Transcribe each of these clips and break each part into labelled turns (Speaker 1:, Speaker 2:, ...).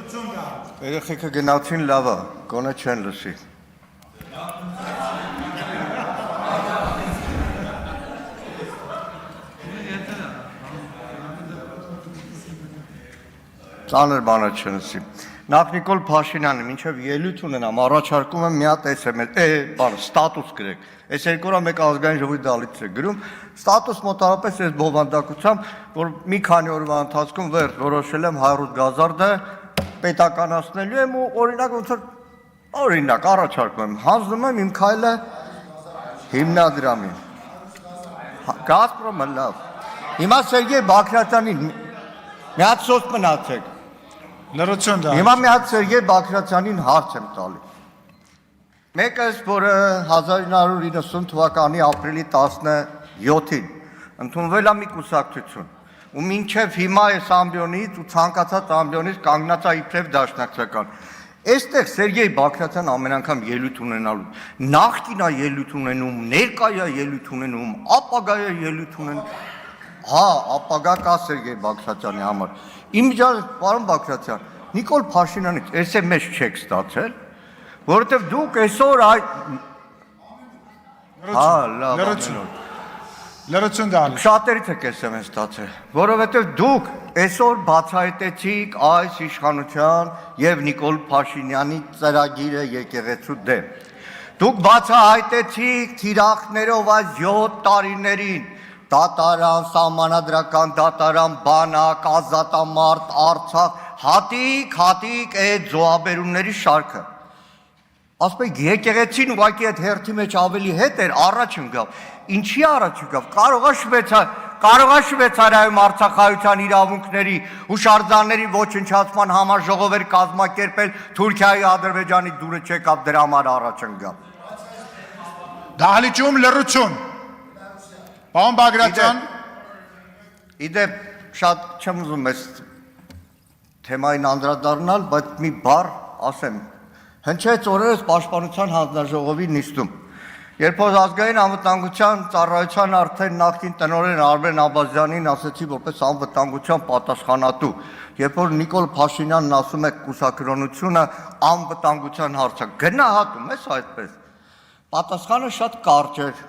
Speaker 1: Երեխեքը գնացին լավա, գոնե չեն լսի։ Ծանր բանը չեն լսի։ Նախ Նիկոլ Փաշինյանը, մինչև ելույթ ունենամ, առաջարկում եմ մի հատ ստատուս գրեք։ Այս երկու օր մեկ ազգային ժողովի դալից է գրում, ստատուս մոտարապես այս բովանդակությամբ, որ մի քանի օրվա ընթացքում որոշել եմ 100,000 պետականացնելու եմ ու օրինակ առաջարկում եմ, հանձնում եմ իմ քայլը հիմնադրամին։ Գազպրոմը լավ։ Հիմա Սերգեյ Բաքրատյանին մի հատ սոց մնացեք։ Հիմա մի հատ Սերգեյ Բաքրատյանին հարց եմ տալի։ Մեկս, որը 1990 թվականի ապրիլի 17-ին ընդունվել է մի կուսակցություն, ու մինչև հիմա այս ամբիոնից ու ցանկացած ամբիոնից կանգնած է իբրև դաշնակցական։ Այստեղ Սերգեյ Բաքրատյան ամեն անգամ ելույթ ունենալու, նախկին է ելույթ ունենում, ներկա է ելույթ ունենում, ապագա է ելույթ ունենում։ Հա, ապագա կա Սերգեյ Բաքրատյանի համար։ Պարոն Բաքրատյան, Նիկոլ Փաշինյանից SMS չեք ստացել, որովհետև դուք այսօր
Speaker 2: Լրություն դալի։
Speaker 1: Շատերից եք SMS ստացել, որովհետև դուք այսօր բացահայտեցիք այս իշխանության եւ Նիկոլ Փաշինյանի ծրագիրը եկեղեցու դեմ։ Դուք բացահայտեցիք թիրախներով այս 7 տարիներին դատարան, սահմանադրական դատարան, բանակ, ազատամարտ, Արցախ, հատիկ այդ զոհաբերումների շարքը։ Ասում եք եկեղեցին ուղղակի այդ հերթի մեջ ավելի հետ էր, առաջ ընկավ։ Ինչի առաջ ընկավ։ Կարող է Շվեյցարիայում արցախայության իրավունքների հուշարձանների ոչնչացման համաժողով էր կազմակերպել, Թուրքիայի, Ադրբեջանի դուրը չեկավ, դրա համար առաջ ընկավ։
Speaker 2: Դահլիճում լրություն։ Պարոն Բագրատյան։
Speaker 1: Իդեպ շատ չեմ ուզում այս թեմային անդրադառնալ, բայց մի բառ ասեմ։ Հնչեց օրերս Պաշտպանության հանձնաժողովի նիստում, երբ որ ազգային անվտանգության ծառայության արդեն նախկին տնօրեն Արմեն Աբազյանին ասեցի որպես անվտանգության պատասխանատու, երբ որ Նիկոլ Փաշինյանն ասում է կուսակրոնությունը անվտանգության հարց է, գնահատում ես այդպես։ Պատասխանը շատ կարճ էր։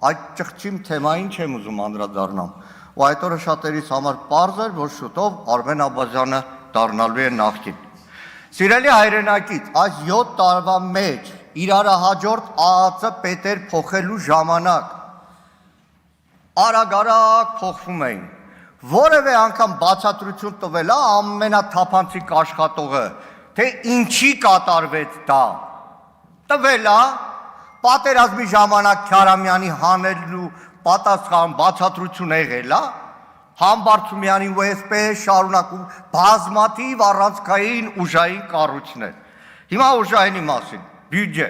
Speaker 1: Այդ ճղճիմ թեմային չեմ ուզում անդրադառնամ, ու այդ օրը շատերիս համար պարզ էր, որ շուտով Արմեն Աբազյանը դառնալու է նախկին։ Սիրելի հայրենակից, այս 7 տարվա մեջ իրար հաջորդ ԱԱԾ պետեր փոխելու ժամանակ արագ փոխվում էին։ Որևէ անգամ բացատրություն տվել է ամենաթափանցիկ աշխատողը, թե ինչի կատարվեց դա։ Տվել է պատերազմի ժամանակ Քյարամյանի հանելու պատասխան բացատրություն եղել է, Համբարձումյանի ՈՍՊ շարունակում բազմաթիվ առանցքային ուժային կառույցներ։ Հիմա ուժայինի մասին, բյուջե։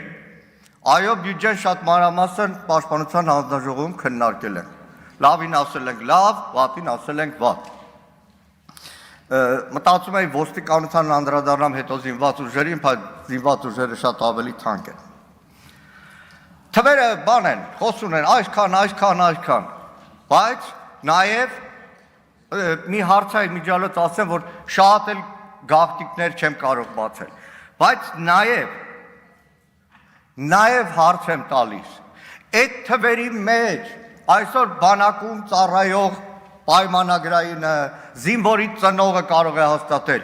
Speaker 1: Այո, բյուջեն շատ մանրամասն Պաշտպանության հանձնաժողովում քննարկել են։ Լավին ասել ենք լավ, վատին ասել ենք վատ։ Մտածում եմ ոստիկանության անդրադառնամ հետո զինված ուժերին, բայց զինված ուժերը շատ ավելի թանկ են։ Թվերը բան են, խոսում են այսքան, բայց նաև մի հարցային միջալոց ասեմ, որ շատ էլ գաղտնիքներ չեմ կարող բացել, բայց նաև հարց եմ տալիս, այդ թվերի մեջ այսօր բանակում ծառայող պայմանագրայինը, զինվորի ծնողը կարող է հաստատել,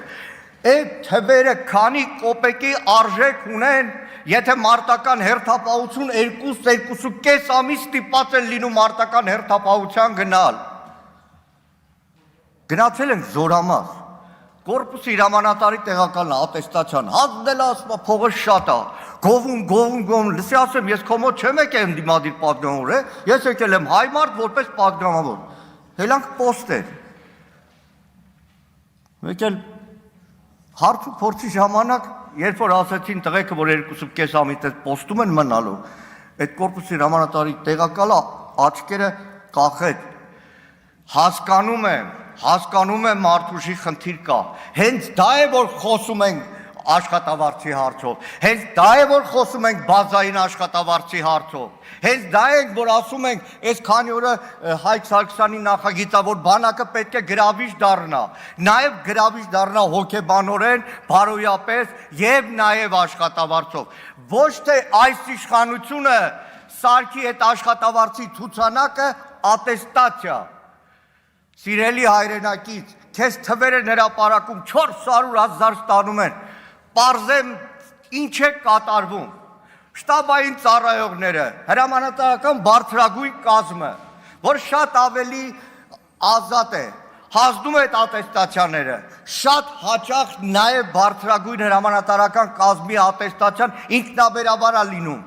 Speaker 1: այդ թվերը քանի կոպեկի արժեք ունեն, եթե մարտական հերթապահություն 2.5 ամիս ստիպված են լինում մարտական հերթապահության գնալ։ Գնացել ենք Զորամաս, կորպուսի հրամանատարի տեղակալն ատեստացիան, հանձնել ասում է փողը շատ է, գովում, լսի ասեմ, ես քո մոտ չեմ եկել դիմադիր պատգամավոր, ես եկել եմ հայ մարդ որպես պատգամավոր, հելանք պոստեր։ Մեկ էլ հարց ու փորձի ժամանակ, երբ որ ասեցին տղեկը, որ 2.5 ամիս պոստում են մնալու, այդ կորպուսի հրամանատարի տեղակալը աչքերը կախեց, հասկանում եմ մարդուժի խնդիր կա, հենց դա է, որ խոսում ենք աշխատավարձի հարցով։ Հենց դա է, որ խոսում ենք բազային աշխատավարձի հարցով։ Հենց դա ենք, որ ասում ենք, այս քանի օրը Հայկ Սարգսյանի նախագիծա, որ բանակը պետք է գրավիչ դառնա, նաև գրավիչ դառնա հոգեբանորեն, բարոյապես եւ նաև աշխատավարձով։ Ոչ թե այս իշխանությունը սարքի այդ աշխատավարձի ցուցանակը ատեստացիա։ Սիրելի հայրենակից, քեզ թվերը հրապարակում 400,000 ստանում են, պարզեմ ինչ է կատարվում, շտաբային ծառայողները, հրամանատարական բարձրագույն կազմը, որ շատ ավելի ազատ է, հանձնում է այդ ատեստացիաները, շատ հաճախ նաև բարձրագույն հրամանատարական կազմի ատեստացիան ինքնաբերաբար է լինում,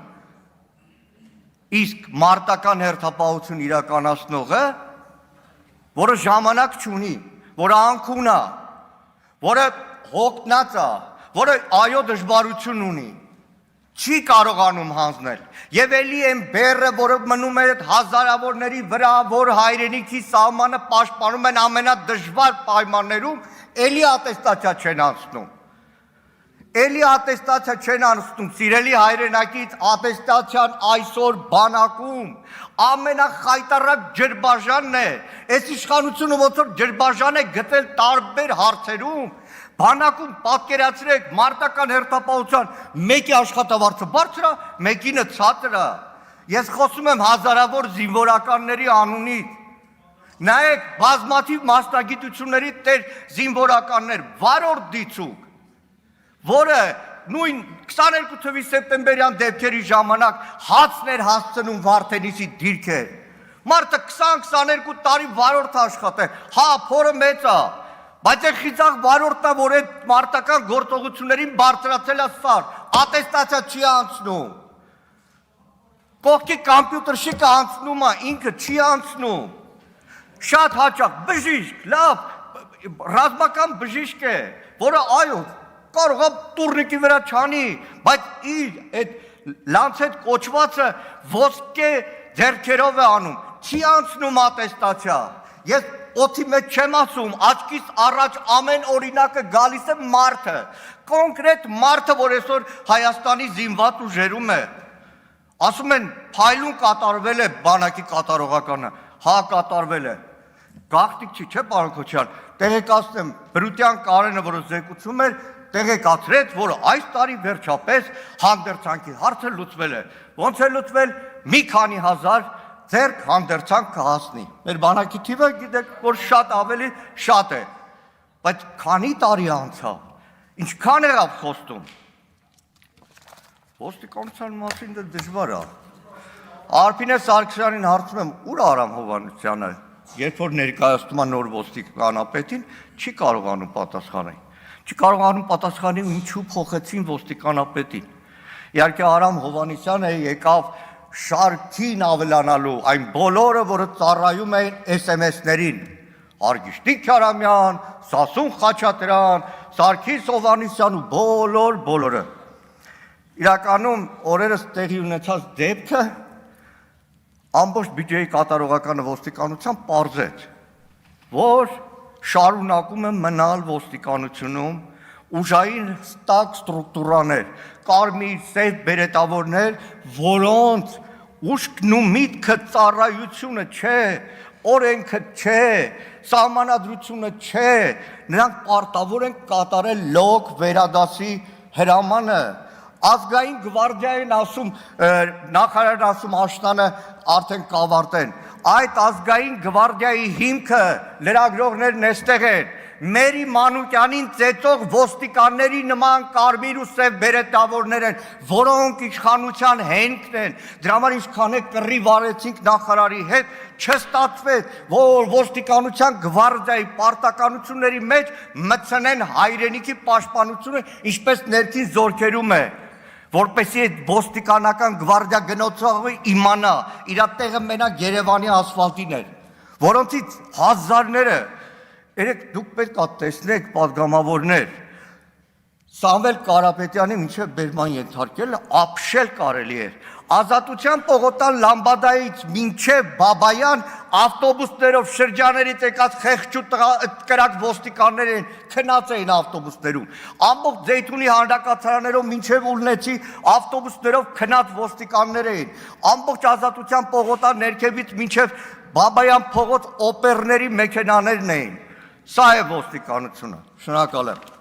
Speaker 1: իսկ մարտական հերթապահություն իրականացնողը, որը ժամանակ չունի, որը անքուն է, որը հոգնած է, որը այո դժվարություն ունի, չի կարողանում հանձնել։ Եվ էլի այն բեռը, որը մնում է այդ հազարավորների վրա, որ հայրենիքի սահմանը պաշտպանում են ամենադժվար պայմաններում, էլի ատեստացիա չեն անցնում։ Էլի ատեստացիա չեն անցնում, սիրելի հայրենակից, ատեստացիան այսօր բանակում ամենախայտառակ ջրբաժանն է, այս իշխանությունը ոնց որ ջրբաժան է գտել տարբեր հարցերում, բանակում պատկերացրեք մարտական հերթապահության մեկի աշխատավարձը բարձր է, մեկինը ցածր է։ Ես խոսում եմ հազարավոր զինվորականների անունից։ Նայեք, բազմաթիվ մասնագիտությունների տեր զինվորականներ, վարորդ դիցուկ, որը նույն 22 թվականի սեպտեմբերյան դեպքերի ժամանակ հացն էր հասցնում Վարդենիսի դիրքեր։ Մարդը 20-22 տարի վարորդ աշխատել, հա, փորը մեծ է, բայց այդ խիզախ վարորդն է, որ այդ մարտական գործողություններին բարձրացել է սար, ատեստացիա չի անցնում։ Կողքի կամպյուտերշիկը անցնում է, ինքը չի անցնում։ Շատ հաճախ բժիշկ, լավ, ռազմական բժիշկ է, որը այո, կարող է տուրնիկի վրա չանի, բայց իր այդ լանցետ կոչվածը ոսկե ձեռքերով է անում, չի անցնում ատեստացիա։ Ես օդի մեջ չեմ ասում, աչքիս առաջ ամեն օրինակը գալիս է մարդը, կոնկրետ մարդը, որ այսօր Հայաստանի զինված ուժերում է։ Ասում են, փայլուն կատարվել է բանակի կատարողականը, հա կատարվել է։ Գաղտնիք չի, չէ պարոն Քոչարյան, տեղեկացնեմ, Բրուտյան Կարենը, որը զեկուցում էր, տեղեկացրեց, որ այս տարի վերջապես հանդերձանքի հարցը լուծվել է։ Ոնց է լուծվել, մի քանի հազար ձեռք հանդերձանք կհասնի։ Մեր բանակի թիվը գիտեք, որ շատ ավելի շատ է, բայց քանի տարի անցավ, ինչքան եղավ խոստում։ Ոստիկանության մասին դա դժվար է։ Արփինե Սարգսյանին հարցում եմ, ուր Արամ Հովհաննիսյանը, երբ որ ներկայացնում է նոր ոստիկանապետին, չի կարողանում պատասխանել։ Չի կարողանում պատասխանել, ինչու փոխեցին ոստիկանապետին։ Իհարկե Արամ Հովհաննիսյանը եկավ շարքին ավելանալու այն բոլորը, որը ծառայում էին SMS-ներին։ Արգիշտիկ Քարամյան, Սասուն Խաչատրյան, Սարգիս Հովհաննիսյան ու բոլորը։ Իրականում օրերս տեղի ունեցած դեպքը ամբողջ բյուջեի կատարողականը ոստիկանության պարզեց, որ շարունակում են մնալ ոստիկանությունում ուժային ստակ ստրուկտուրաներ, կարմիր սև բերետավորներ, որոնց ուշքն ու միտքը ծառայությունը չէ, օրենքը չէ, սահմանադրությունը չէ, նրանք պարտավոր են կատարել լոկ վերադասի հրամանը։ Ազգային գվարդիային ասում, նախարարն ասում Աշնանը արդեն կավարտեն։ Այդ ազգային գվարդիայի հիմքը լրագրողներն էստեղ են, Մերի Մանուկյանին ծեծող ոստիկանների նման կարմիր ու սև բերետավորներ են, որոնք իշխանության հենքն են, դրա համար ինչքան է կռիվ արեցինք նախարարի հետ, չստացվեց, որ ոստիկանության գվարդիայի պարտականությունների մեջ մտցնեն հայրենիքի պաշտպանությունը, ինչպես ներքին զորքերում է, որպեսզի այդ ոստիկանական գվարդիա գնացողը իմանա, իր տեղը մենակ Երևանի ասֆալտին էր, որոնցից հազարները, երեք դուք պետք է տեսնեք պատգամավորներ, Սամվել Կարապետյանի մինչև բերման ենթարկելը ապշել կարելի էր, Ազատության պողոտան Լամբադայից մինչև Բաբայան ավտոբուսներով շրջաներից եկած խեղճու կրակ ոստիկաններ են քնած էին ավտոբուսներում։ Ամբողջ Ձեյթունի հանրակացարաններով մինչև Ուլնեցի ավտոբուսներով քնած ոստիկաններ էին։ Ամբողջ Ազատության պողոտան ներքևից մինչև Բաբայան փողոց օպերների մեքենաներն էին։ Սա է ոստիկանությունը։ Շնորհակալ եմ։